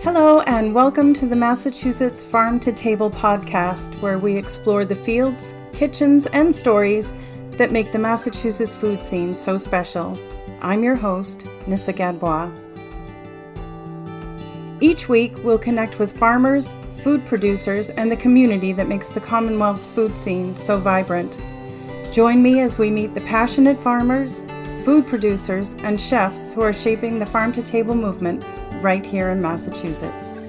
Hello, and welcome to the Massachusetts Farm to Table podcast, where we explore the fields, kitchens, and stories that make the Massachusetts food scene so special. I'm your host, Nissa. Each week, we'll connect with farmers, food producers, and the community that makes the Commonwealth's food scene so vibrant. Join me as we meet the passionate farmers, food producers, and chefs who are shaping the farm to table movement right here in Massachusetts.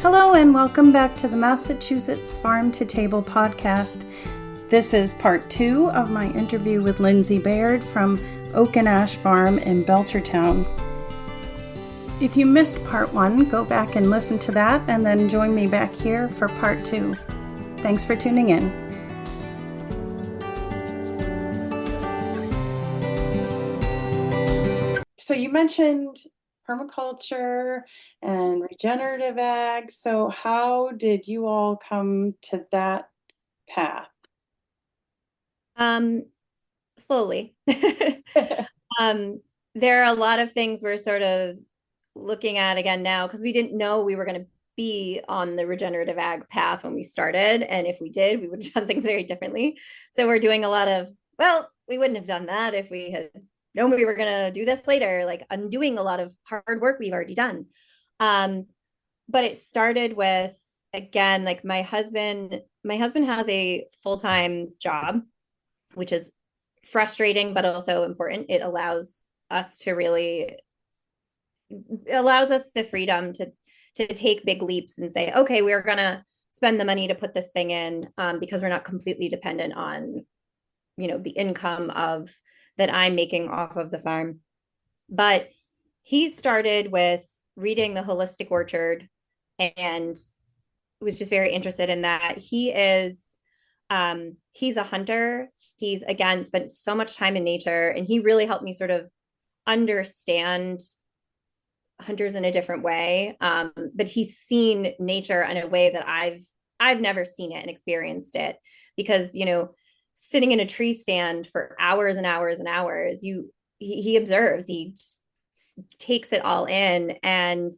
Hello and welcome back to the Massachusetts Farm to Table podcast. This is part 2 of my interview with Lindsey Baird from Oak and Ash Farm in Belchertown. If you missed part 1, go back and listen to that and then join me back here for part 2. Thanks for tuning in. So you mentioned permaculture and regenerative ag. So how did you all come to that path? Slowly. There are a lot of things we're sort of looking at again now because we didn't know we were going to be on the regenerative ag path when we started. And if we did, we would have done things very differently. So we're doing a lot of, well, we wouldn't have done that if we had known we were going to do this later, like undoing a lot of hard work we've already done. But it started with, again, like my husband has a full-time job, which is frustrating, but also important. It allows us the freedom to take big leaps and say, okay, we're going to spend the money to put this thing in because we're not completely dependent on, the income that I'm making off of the farm. But he started with reading The Holistic Orchard and was just very interested in that. He's a hunter. He's, again, spent so much time in nature, and he really helped me sort of understand hunters in a different way. But he's seen nature in a way that I've never seen it and experienced it because, sitting in a tree stand for hours and hours and hours, he observes, he takes it all in. And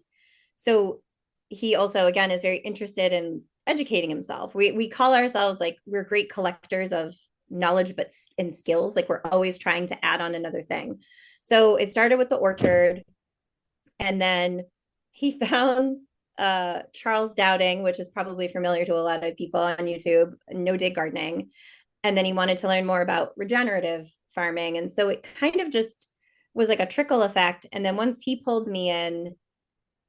so he also, again, is very interested in educating himself. We call ourselves, like, we're great collectors of knowledge and skills. Like, we're always trying to add on another thing. So it started with the orchard, and then he found Charles Dowding, which is probably familiar to a lot of people on YouTube, no dig gardening. And then he wanted to learn more about regenerative farming. And so it kind of just was like a trickle effect. And then once he pulled me in,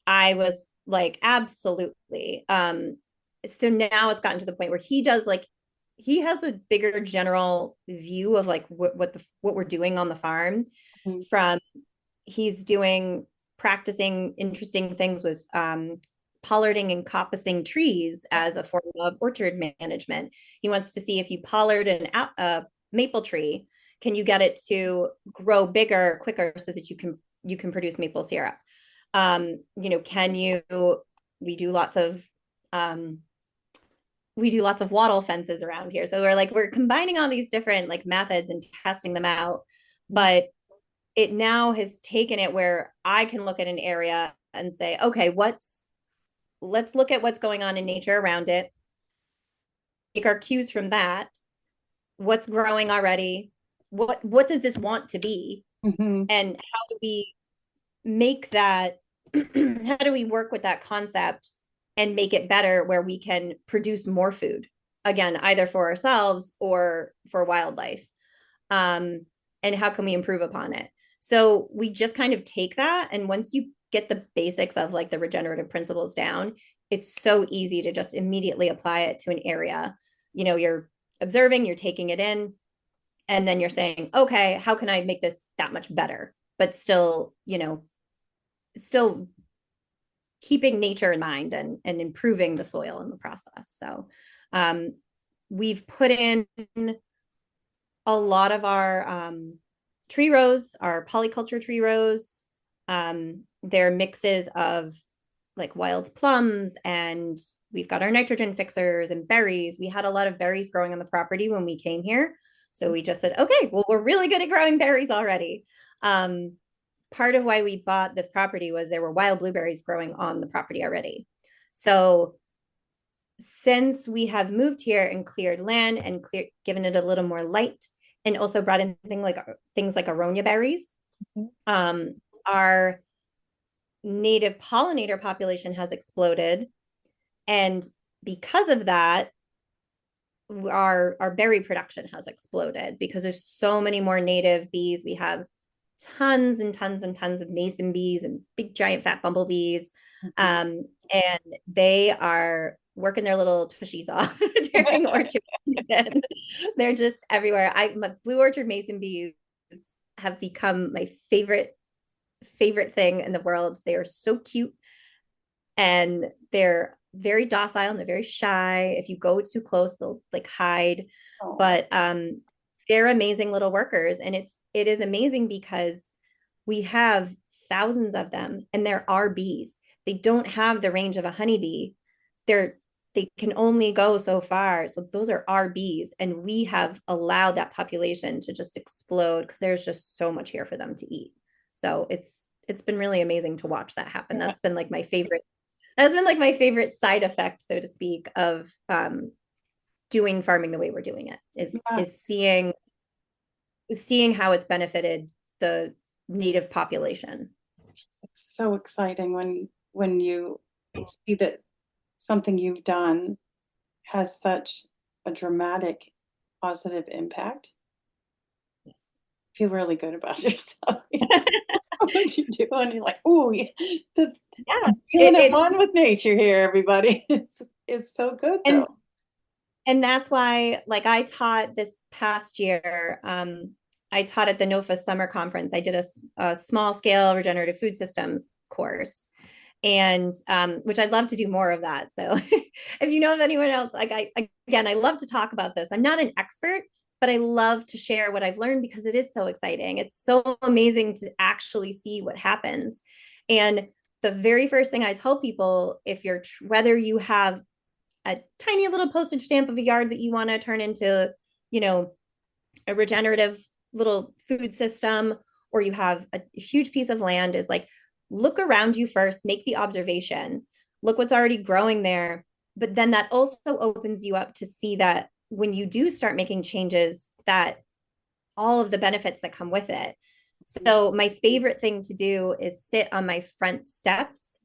I was like, absolutely. So now it's gotten to the point where he has a bigger general view of like what we're doing on the farm. Mm-hmm. From he's practicing interesting things with pollarding and coppicing trees as a form of orchard management. He wants to see if you pollard a maple tree, can you get it to grow bigger quicker so that you can produce maple syrup? We do lots of wattle fences around here. So we're combining all these different like methods and testing them out. But it now has taken it where I can look at an area and say, okay, let's look at what's going on in nature around it. Take our cues from that. What's growing already? What does this want to be? Mm-hmm. And how do we make that? How do we work with that concept and make it better where we can produce more food? Again, either for ourselves or for wildlife. And how can we improve upon it? So we just kind of take that. And once you get the basics of like the regenerative principles down, it's so easy to just immediately apply it to an area. You're observing, you're taking it in, and then you're saying, okay, how can I make this that much better? But still keeping nature in mind and improving the soil in the process. So we've put in a lot of our tree rows, our polyculture tree rows. They're mixes of like wild plums and we've got our nitrogen fixers and berries. We had a lot of berries growing on the property when we came here. So we just said, okay, well, we're really good at growing berries already. Part of why we bought this property was there were wild blueberries growing on the property already. So since we have moved here and cleared land and given it a little more light, and also brought in things like aronia berries, our native pollinator population has exploded. And because of that, our berry production has exploded because there's so many more native bees. We have tons and tons and tons of mason bees and big giant fat bumblebees. And they are working their little tushies off during orchard season. They're just everywhere. My blue orchard mason bees have become my favorite thing in the world. They are so cute and they're very docile and they're very shy. If you go too close, they'll like hide. But they're amazing little workers. And it is amazing because we have thousands of them and there are bees. They don't have the range of a honeybee. They can only go so far. So those are our bees. And we have allowed that population to just explode because there's just so much here for them to eat. So it's been really amazing to watch that happen. That's been like my favorite side effect, so to speak, of doing farming the way we're doing it is seeing how it's benefited the native population. It's so exciting when you see that something you've done has such a dramatic positive impact. Yes. Feel really good about yourself. What you do, and you're like, "Ooh, I'm feeling at one with nature here, everybody." It's so good, though. And that's why, like, I taught this past year. I taught at the NOFA summer conference. I did a small scale regenerative food systems course, and which I'd love to do more of that. So, if you know of anyone else, I love to talk about this. I'm not an expert, but I love to share what I've learned because it is so exciting. It's so amazing to actually see what happens. And the very first thing I tell people, whether you have a tiny little postage stamp of a yard that you want to turn into, a regenerative little food system, or you have a huge piece of land, is like, look around you first, make the observation, look what's already growing there. But then that also opens you up to see that when you do start making changes, that all of the benefits that come with it. So my favorite thing to do is sit on my front steps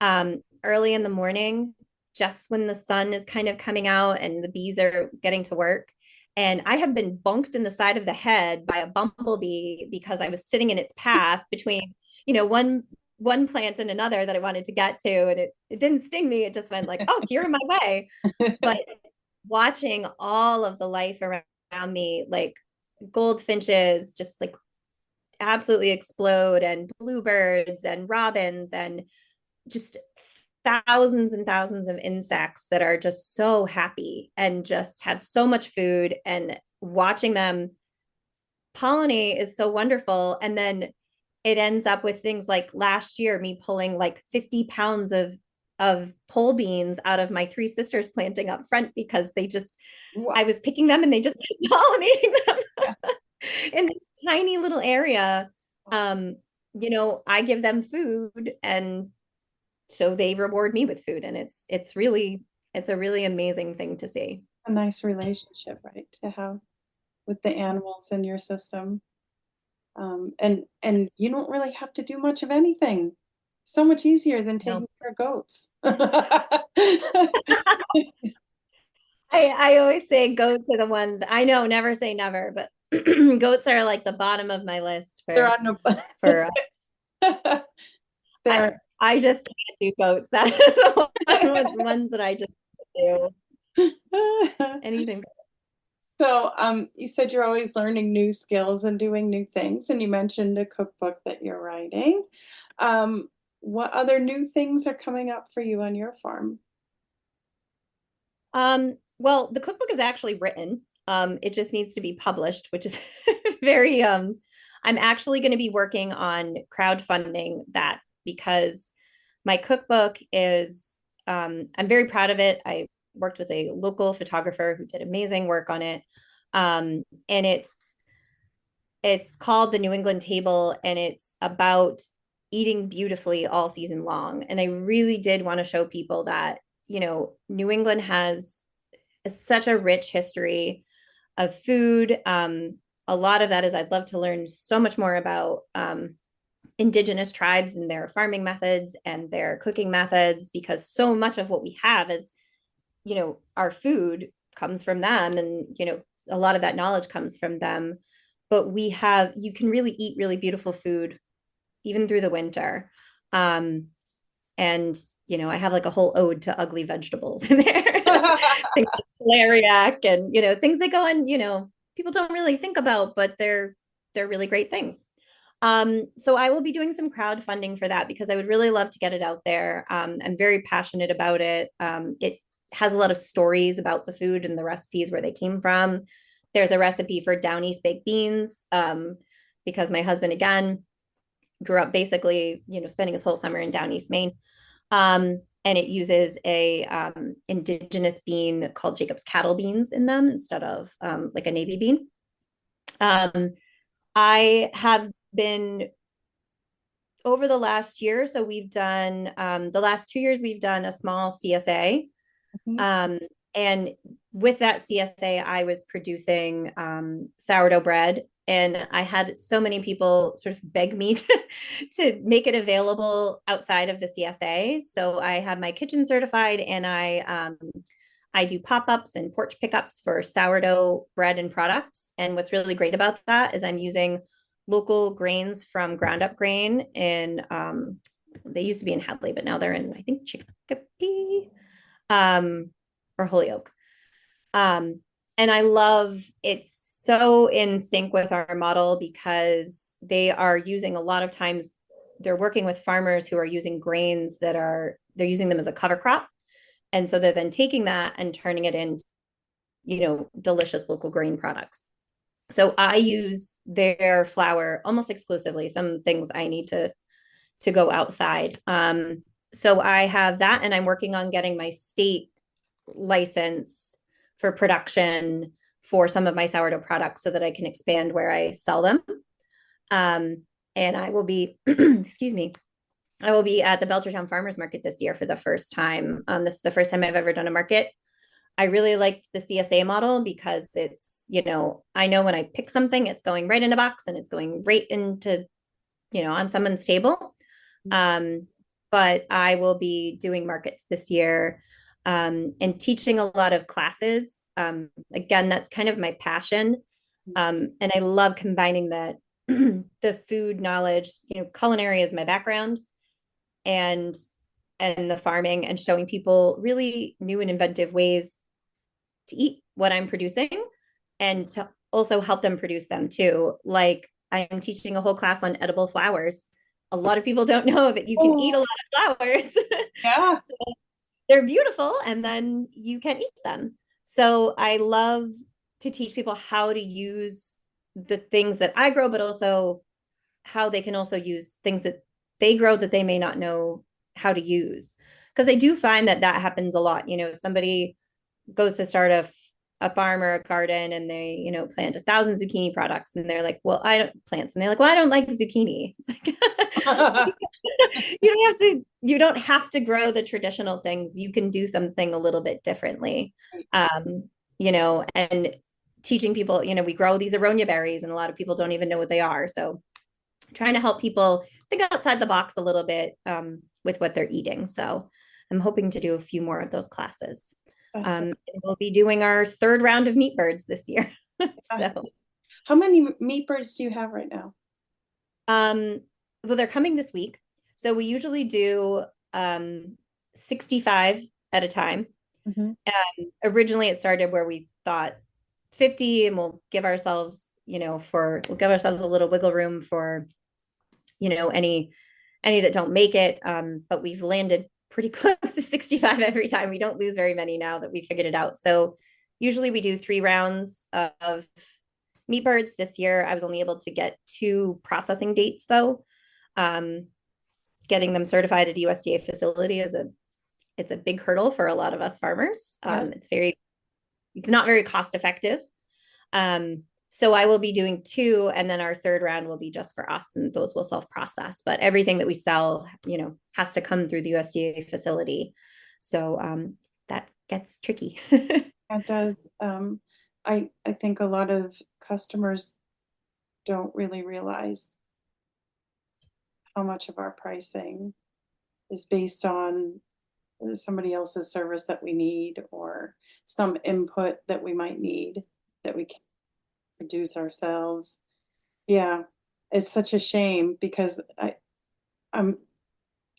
early in the morning, just when the sun is kind of coming out and the bees are getting to work. And I have been bunked in the side of the head by a bumblebee because I was sitting in its path between, one plant and another that I wanted to get to. And it didn't sting me. It just went like, oh, you're in my way. But watching all of the life around me, like goldfinches, just like absolutely explode, and bluebirds and robins, and just thousands and thousands of insects that are just so happy and just have so much food, and watching them pollinate is so wonderful. And then it ends up with things like last year, me pulling like 50 pounds of pole beans out of my three sisters planting up front because I was picking them and they just kept pollinating them in this tiny little area. I give them food, and so they reward me with food, and it's a really amazing thing to see. A nice relationship, right, to have with the animals in your system. And you don't really have to do much of anything. So much easier than taking care of goats. I always say goats are the ones. I know, never say never, but goats are like the bottom of my list They're on no I just can't do goats. That is one of the ones that I just do. Anything. So you said you're always learning new skills and doing new things, and you mentioned a cookbook that you're writing. What other new things are coming up for you on your farm? Well, the cookbook is actually written. It just needs to be published, which is very I'm actually going to be working on crowdfunding that, because my cookbook is I'm very proud of it. I worked with a local photographer who did amazing work on it. And it's called the New England Table, and it's about eating beautifully all season long. And I really did want to show people that, New England has such a rich history of food. A lot of that is I'd love to learn so much more about indigenous tribes and their farming methods and their cooking methods, because so much of what we have is, our food comes from them, and, a lot of that knowledge comes from them. But you can really eat really beautiful food even through the winter. And, I have like a whole ode to ugly vegetables in there. Things like celeriac and, things that go on, people don't really think about, but they're really great things. So I will be doing some crowdfunding for that because I would really love to get it out there. I'm very passionate about it. It has a lot of stories about the food and the recipes, where they came from. There's a recipe for down east baked beans, because my husband, again, grew up basically, spending his whole summer in down east Maine. And it uses a indigenous bean called Jacob's cattle beans in them instead of like a navy bean. I have been, over the last year, so we've done the last 2 years, we've done a small CSA. And with that CSA, I was producing sourdough bread, and I had so many people sort of beg me to make it available outside of the CSA. So I have my kitchen certified, and I do pop-ups and porch pickups for sourdough bread and products. And what's really great about that is I'm using local grains from Ground Up Grain in, they used to be in Hadley, but now they're in, I think, Chicopee, or Holyoke. And I love, it's so in sync with our model, because they are using, a lot of times they're working with farmers who are using grains they're using them as a cover crop. And so they're then taking that and turning it into, delicious local grain products. So I use their flour almost exclusively. Some things I need to go outside. So I have that, and I'm working on getting my state license for production for some of my sourdough products so that I can expand where I sell them. And I will be, excuse me, I will be at the Belchertown Farmers Market this year for the first time. This is the first time I've ever done a market. I really liked the CSA model because it's, I know when I pick something, it's going right in a box and it's going right into, on someone's table. But I will be doing markets this year, and teaching a lot of classes. Again, that's kind of my passion. And I love combining that, the food knowledge, culinary is my background, and the farming, and showing people really new and inventive ways to eat what I'm producing, and to also help them produce them too. Like, I am teaching a whole class on edible flowers. A lot of people don't know that you can eat a lot of flowers. Yeah. So they're beautiful, and then you can eat them. So I love to teach people how to use the things that I grow, but also how they can also use things that they grow that they may not know how to use. Because I do find that happens a lot. Somebody goes to start a farm or a garden, and they, plant 1,000 zucchini products, and they're like, well, I don't plants. And they're like, well, I don't like zucchini. You don't have to grow the traditional things. You can do something a little bit differently. And teaching people, we grow these aronia berries, and a lot of people don't even know what they are. So trying to help people think outside the box a little bit, with what they're eating. So I'm hoping to do a few more of those classes. We'll be doing our third round of meat birds this year. So, how many meat birds do you have right now? Well, they're coming this week. So we usually do 65 at a time. Originally it started where we thought 50, and we'll give ourselves, we'll give ourselves a little wiggle room for, any that don't make it. But we've landed pretty close to 65 every time. We don't lose very many now that we figured it out. So usually we do 3 rounds of meat birds. This year I was only able to get 2 processing dates though. Getting them certified at a USDA facility is a it's a big hurdle for a lot of us farmers. Yes. It's not very cost effective. So I will be doing two, and then our third round will be just for us, and those will self-process. But everything that we sell, has to come through the USDA facility. So that gets tricky. It does. I think a lot of customers don't really realize how much of our pricing is based on somebody else's service that we need, or some input that we might need that we can produce ourselves. Yeah, it's such a shame, because I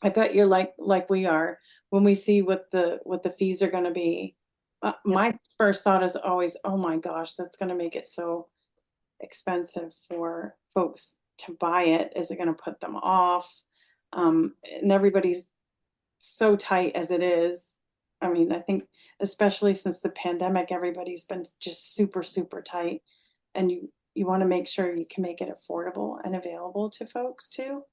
bet you're like we are when we see what the fees are going to be. My first thought is always, oh my gosh, that's going to make it so expensive for folks to buy it. Is it going to put them off? And everybody's so tight as it is. I mean, I think especially since the pandemic, everybody's been just super, super tight, and you want to make sure you can make it affordable and available to folks too.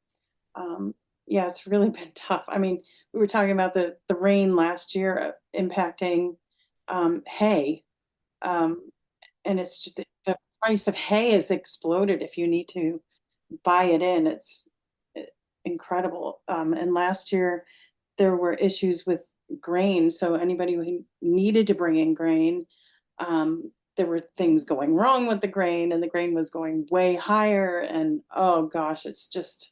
Yeah, it's really been tough. I mean, we were talking about the rain last year impacting hay, and it's just the price of hay has exploded. If you need to buy it in, it's incredible. And last year there were issues with grain, so anybody who needed to bring in grain, there were things going wrong with the grain, and the grain was going way higher, and oh gosh, it's just.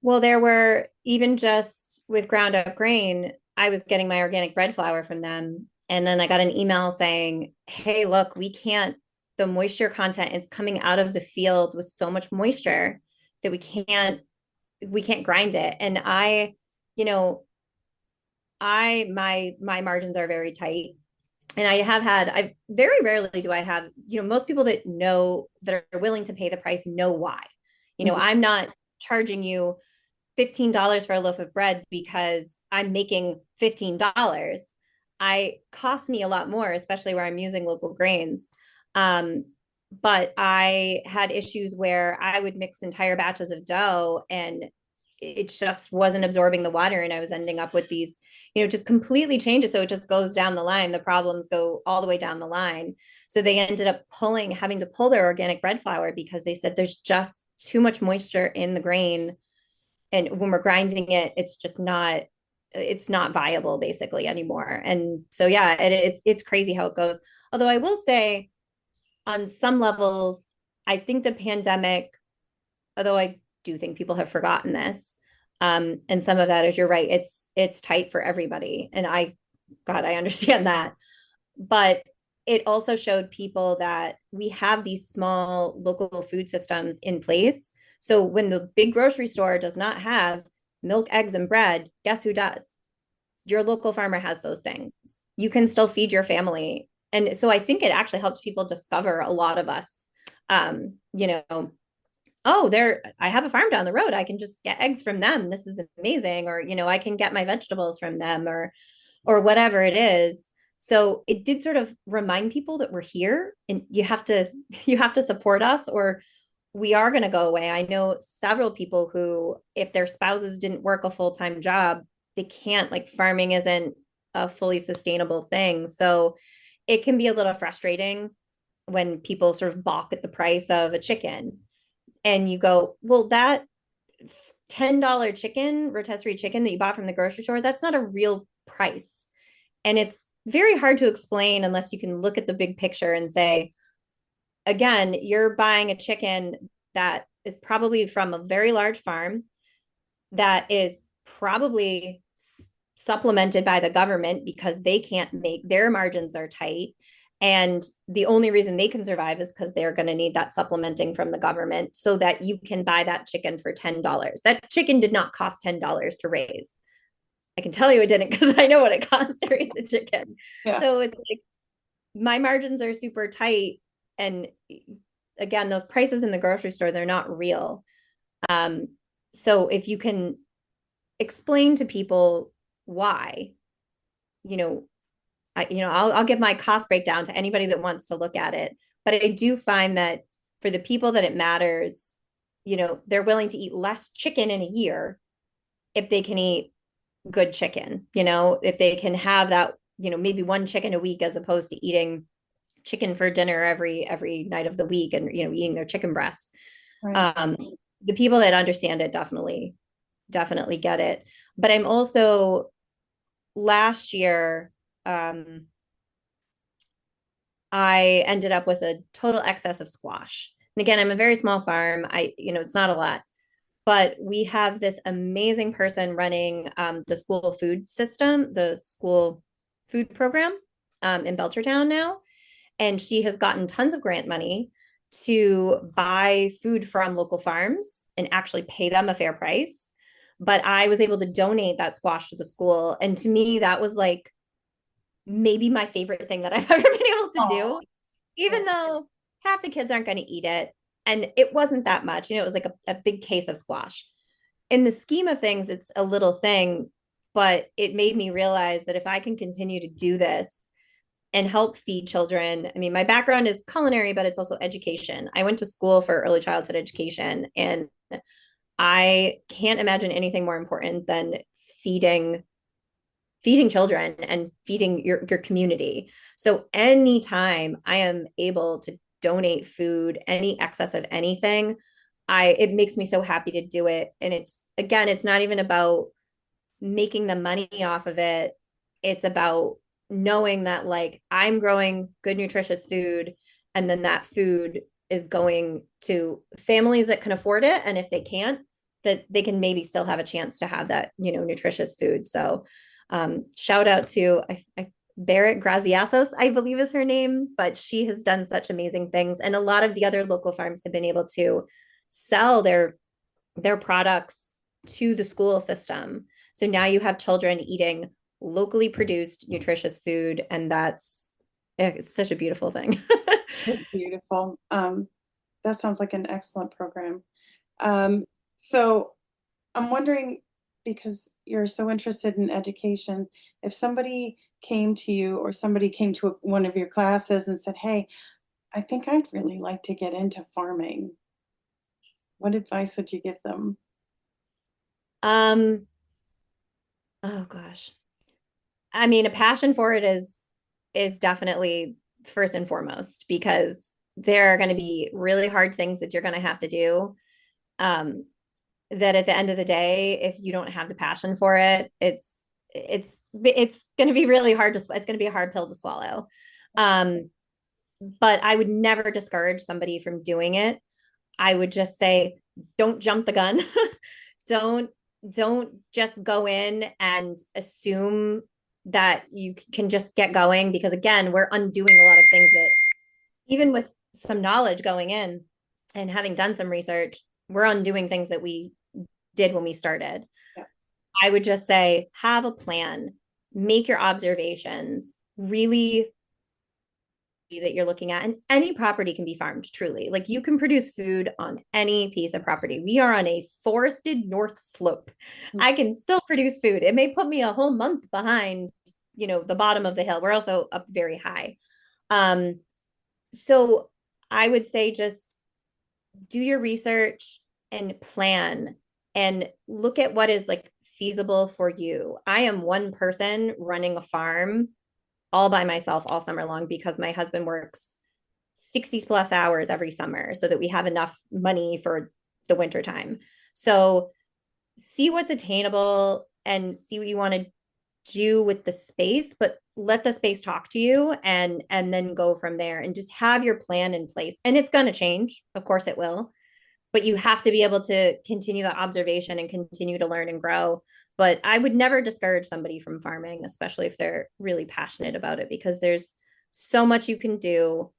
Well, there were, even just with ground up grain, I was getting my organic bread flour from them. And then I got an email saying, hey, look, the moisture content is coming out of the field with so much moisture that we can't grind it. And my margins are very tight. And I very rarely do I have, most people that are willing to pay the price know why. I'm not charging you $15 for a loaf of bread because I'm making $15. I cost me a lot more, especially where I'm using local grains. But I had issues where I would mix entire batches of dough, and it just wasn't absorbing the water, and I was ending up with these, just completely changes. So it just goes down the line. The problems go all the way down the line. So they ended up having to pull their organic bread flour because they said there's just too much moisture in the grain. And when we're grinding it, it's not viable basically anymore. And so, yeah, it's crazy how it goes. Although I will say, on some levels, I think the pandemic, although I do think people have forgotten this, and some of that is, you're right, it's tight for everybody. And I understand that. But it also showed people that we have these small local food systems in place. So when the big grocery store does not have milk, eggs, and bread, guess who does? Your local farmer has those things. You can still feed your family. And so I think it actually helps people discover, a lot of us, I have a farm down the road. I can just get eggs from them. This is amazing. Or, I can get my vegetables from them, or whatever it is. So it did sort of remind people that we're here, and you have to support us, or we are going to go away. I know several people who, if their spouses didn't work a full-time job, they can't, like, farming isn't a fully sustainable thing. So it can be a little frustrating when people sort of balk at the price of a chicken, and you go, well, that $10 chicken, rotisserie chicken that you bought from the grocery store, that's not a real price. And it's very hard to explain unless you can look at the big picture and say, again, you're buying a chicken that is probably from a very large farm, that is probably supplemented by the government because they can't make, their margins are tight. And the only reason they can survive is because they're going to need that supplementing from the government, so that you can buy that chicken for $10. That chicken did not cost $10 to raise. I can tell you it didn't, because I know what it costs to raise a chicken. Yeah. So it's like, my margins are super tight. And again, those prices in the grocery store, they're not real. So if you can explain to people why, I'll give my cost breakdown to anybody that wants to look at it. But I do find that for the people that it matters, they're willing to eat less chicken in a year if they can eat good chicken, you know, if they can have that, you know, maybe one chicken a week as opposed to eating chicken for dinner every night of the week and, you know, eating their chicken breast. Right. Um, the people that understand it definitely get it. But I'm also last year, I ended up with a total excess of squash. And again, I'm a very small farm. You know, it's not a lot, but we have this amazing person running the school food system, the school food program in Belchertown now. And she has gotten tons of grant money to buy food from local farms and actually pay them a fair price. But I was able to donate that squash to the school. And to me, that was like maybe my favorite thing that I've ever been able to do, Oh, even though half the kids aren't going to eat it. And it wasn't that much, you know, it was like a big case of squash. In the scheme of things, it's a little thing, but it made me realize that if I can continue to do this and help feed children. I mean, my background is culinary, but it's also education. I went to school for early childhood education, and I can't imagine anything more important than feeding children and feeding your community. So anytime I am able to donate food, any excess of anything, it makes me so happy to do it. And it's, again, it's not even about making the money off of it. It's about knowing that like I'm growing good nutritious food, and then that food is going to families that can afford it, and if they can't, that they can maybe still have a chance to have that, you know, nutritious food. So shout out to Barrett Graziasos, I believe is her name, but she has done such amazing things, and a lot of the other local farms have been able to sell their products to the school system. So now you have children eating locally produced nutritious food, and it's such a beautiful thing. it's beautiful. That sounds like an excellent program. So I'm wondering, because you're so interested in education, if somebody came to you or somebody came to one of your classes and said, hey, I think I'd really like to get into farming, what advice would you give them? um, oh gosh. I mean, a passion for it is definitely first and foremost, because there are going to be really hard things that you're going to have to do. That at the end of the day, if you don't have the passion for it, it's going to be really hard it's going to be a hard pill to swallow. But I would never discourage somebody from doing it. I would just say, don't jump the gun. don't don't just go in and assume that you can just get going, because again, we're undoing a lot of things that, even with some knowledge going in and having done some research, we're undoing things that we did when we started. Yeah. I would just say, have a plan, make your observations, really that you're looking at. And any property can be farmed, truly. Like, you can produce food on any piece of property. We are on a forested north slope. I can still produce food. It may put me a whole month behind, you know, the bottom of the hill. We're also up very high. So I would say just do your research and plan and look at what is like feasible for you. I am one person running a farm all by myself all summer long, because my husband works 60 plus hours every summer so that we have enough money for the winter time. So see what's attainable and see what you want to do with the space, but let the space talk to you, and then go from there, and just have your plan in place. And it's going to change, of course it will, but you have to be able to continue the observation and continue to learn and grow. But I would never discourage somebody from farming, especially if they're really passionate about it, because there's so much you can do,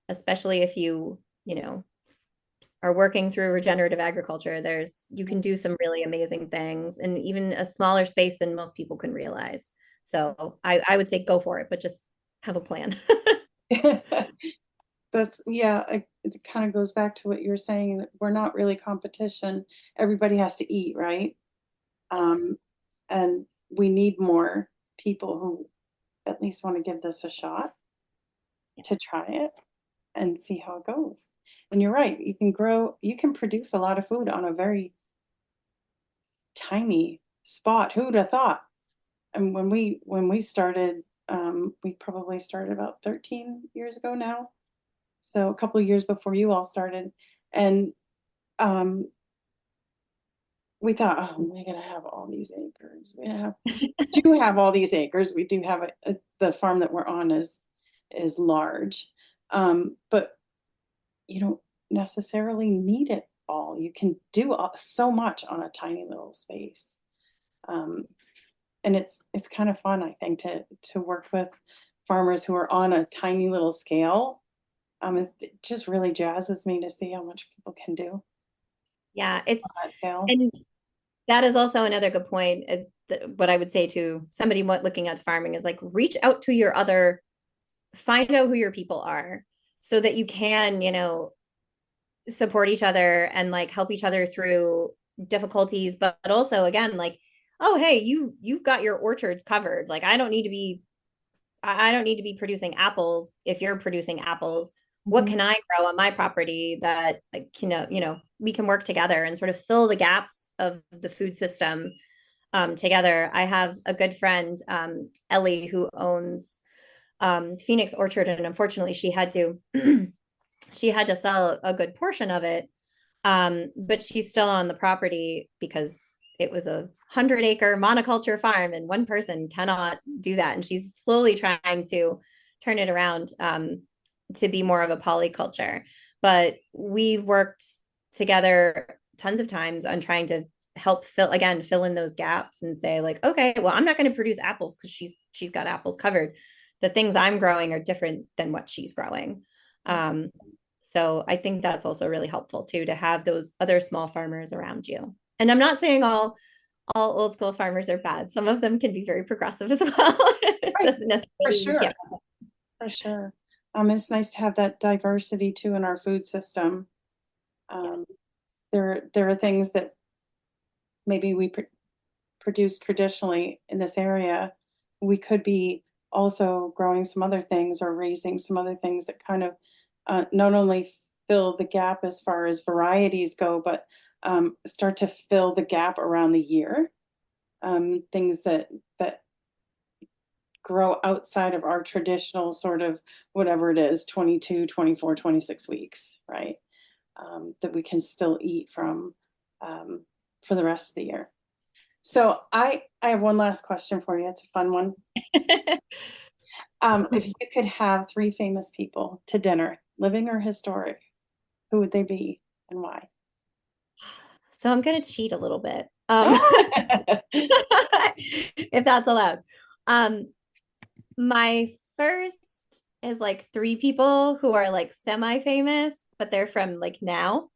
especially if you know, are working through regenerative agriculture. You can do some really amazing things, and even a smaller space than most people can realize. So I would say go for it, but just have a plan. That's, yeah, it kind of goes back to what you're saying, that we're not really competition. Everybody has to eat, right? And we need more people who at least want to give this a shot, to try it and see how it goes. And you're right, you can produce a lot of food on a very tiny spot. Who'd have thought? And when we started, we probably started about 13 years ago now. So a couple of years before you all started. And we thought, oh, we're gonna have all these acres. Do have all these acres. We do have the farm that we're on is large. But you don't necessarily need it all. You can do so much on a tiny little space. And it's kind of fun, I think, to work with farmers who are on a tiny little scale. It just really jazzes me to see how much people can do Yeah, on that scale. and that is also another good point. What I would say to somebody looking at farming is like, reach out to your other, find out who your people are so that you can, support each other and like help each other through difficulties, but also again, like, oh, hey, you've got your orchards covered. Like, I don't need to be producing apples if you're producing apples. What can I grow on my property that, like, we can work together and sort of fill the gaps of the food system together. I have a good friend, Ellie, who owns Phoenix Orchard, and unfortunately, she had to she had to sell a good portion of it, but she's still on the property because it was a 100-acre monoculture farm, and one person cannot do that. And she's slowly trying to turn it around to be more of a polyculture. But we've worked together tons of times on trying to help fill in those gaps and say like, okay, well, I'm not going to produce apples because she's got apples covered. The things I'm growing are different than what she's growing. So I think that's also really helpful too, to have those other small farmers around you. And I'm not saying all old school farmers are bad. Some of them can be very progressive as well. It doesn't necessarily, for sure. It's nice to have that diversity too in our food system. There are things that maybe we produce traditionally in this area. We could be also growing some other things or raising some other things that kind of not only fill the gap as far as varieties go, but start to fill the gap around the year. Things that grow outside of our traditional sort of whatever it is, 22, 24, 26 weeks, right? That we can still eat from for the rest of the year. So I have one last question for you. It's a fun one. If you could have 3 famous people to dinner, living or historic, who would they be and why? So I'm going to cheat a little bit, if that's allowed. My first is like 3 people who are like semi-famous, but they're from like now.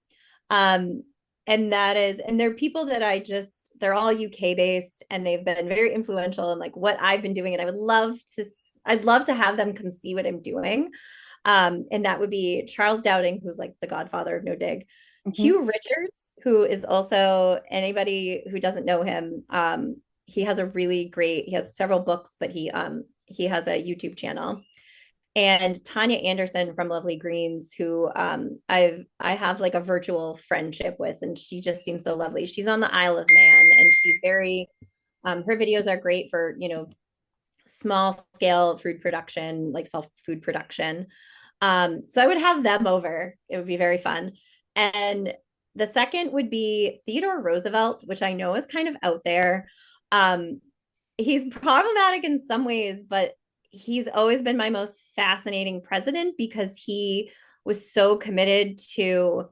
And they're people that they're all UK based, and they've been very influential in like what I've been doing. And I'd love to have them come see what I'm doing. And that would be Charles Dowding, who's like the godfather of no dig. Hugh Richards, who is also, anybody who doesn't know him, he has several books, but he has a YouTube channel. And Tanya Anderson from Lovely Greens, who I have like a virtual friendship with, and she just seems so lovely. She's on the Isle of Man, and she's very her videos are great for small scale food production, like self food production. So I would have them over. It would be very fun. And the second would be Theodore Roosevelt, which I know is kind of out there. He's problematic in some ways, but he's always been my most fascinating president because he was so committed to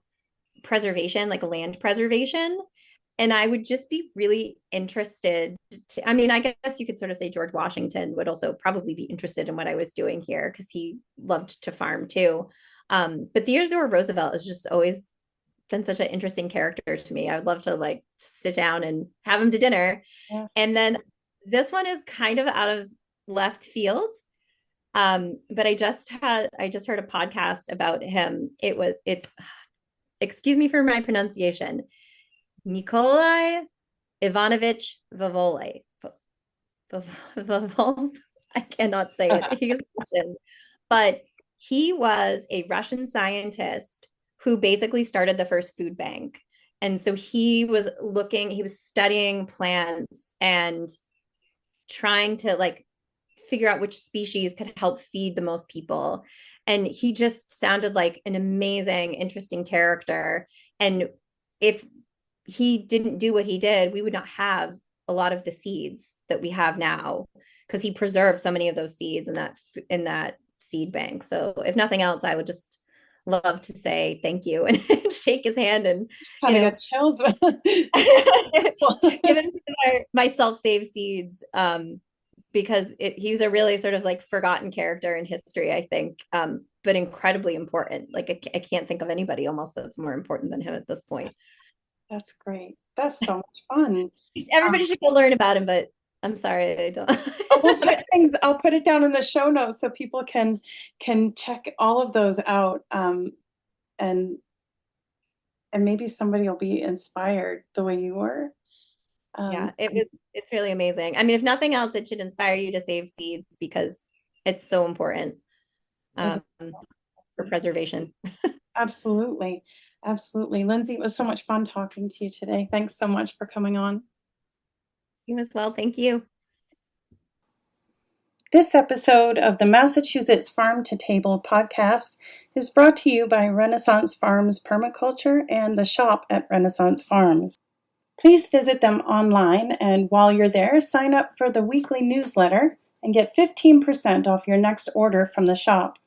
preservation, like land preservation. And I would just be really interested I guess you could sort of say George Washington would also probably be interested in what I was doing here because he loved to farm too. But Theodore Roosevelt has just always been such an interesting character to me. I would love to like sit down and have him to dinner. Yeah. And then this one is kind of out of left field. But I just heard a podcast about him. It's excuse me for my pronunciation, Nikolai Ivanovich Vovole. I cannot say it. He's Russian, but he was a Russian scientist who basically started the first food bank. And so he was studying plants and trying to like figure out which species could help feed the most people. And he just sounded like an amazing, interesting character. And if he didn't do what he did, we would not have a lot of the seeds that we have now, because he preserved so many of those seeds in that seed bank. So if nothing else, I would just love to say thank you and shake his hand and just kind of got chills. Give him my self-save seeds, because he's a really sort of like forgotten character in history, I think, but incredibly important. Like I can't think of anybody almost that's more important than him at this point. That's great. That's so much fun. Everybody should go learn about him, but I'm sorry, I don't. I'll put it down in the show notes so people can check all of those out, and maybe somebody will be inspired the way you were. Yeah, it's really amazing. I mean, if nothing else, it should inspire you to save seeds, because it's so important for preservation. Absolutely. Lindsey, it was so much fun talking to you today. Thanks so much for coming on. You as well. Thank you. This episode of the Massachusetts Farm to Table podcast is brought to you by Renaissance Farms Permaculture and the shop at Renaissance Farms. Please visit them online, and while you're there, sign up for the weekly newsletter and get 15% off your next order from the shop.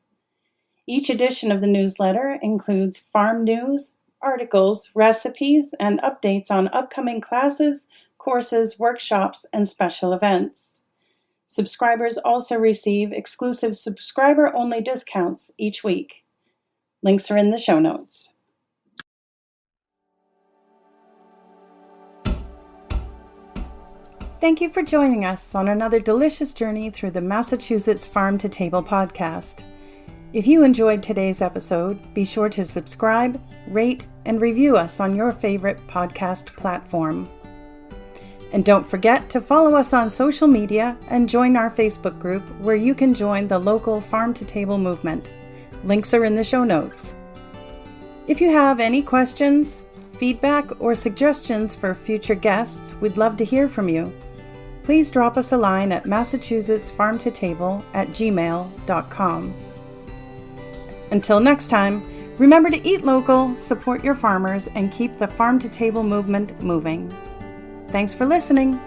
Each edition of the newsletter includes farm news, articles, recipes, and updates on upcoming classes, courses, workshops, and special events. Subscribers also receive exclusive subscriber-only discounts each week. Links are in the show notes. Thank you for joining us on another delicious journey through the Massachusetts Farm to Table podcast. If you enjoyed today's episode, be sure to subscribe, rate, and review us on your favorite podcast platform. And don't forget to follow us on social media and join our Facebook group, where you can join the local Farm to Table movement. Links are in the show notes. If you have any questions, feedback, or suggestions for future guests, we'd love to hear from you. Please drop us a line at massachusettsfarmtotable@gmail.com. Until next time, remember to eat local, support your farmers, and keep the Farm to Table movement moving. Thanks for listening.